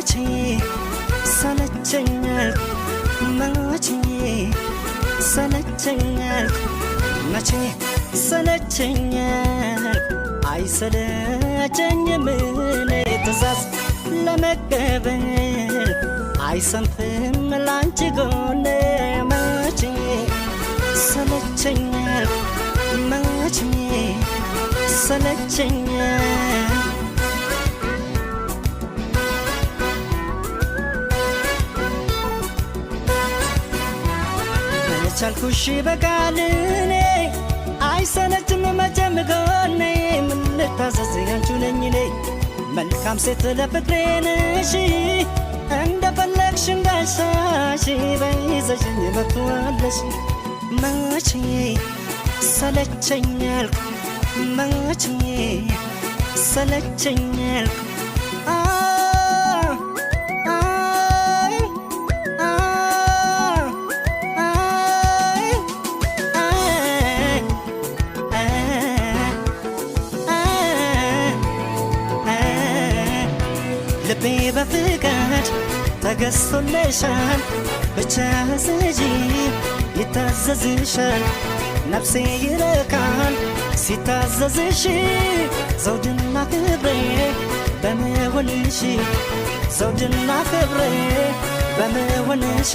መቼ ሰለቸኛል መቼ ሰለቸኛል መቼ ሰለቸኛል አይሰለቸኝም እኔ ትእዛዝ ለመቀበል አይሰንፍም ላንቺ ጎኔ መቼ ሰለቸኛል መቼ ሰለቸኛል ቻልኩሽ በቃል እኔ አይሰለችም መቼም ጎኔ ምን ልታዘዝ ያንቺ ነኝ እኔ መልካም ሴት ለፍቅሬ ነሽ እንደፈለግሽ እንዳሻሽ በይዘሽኝ መጥቷለሽ መቼ ሰለቸኛል መቼ ሰለቸኛል ልቤ በፍቃድ ተገዝቶልሻል ብቻ ስጂ ይታዘዝሻል ነፍሴ ይረካል ሲታዘዝሽ ዘውድና ክብሬ በመሆንሽ ዘውድና ክብሬ በመሆንሽ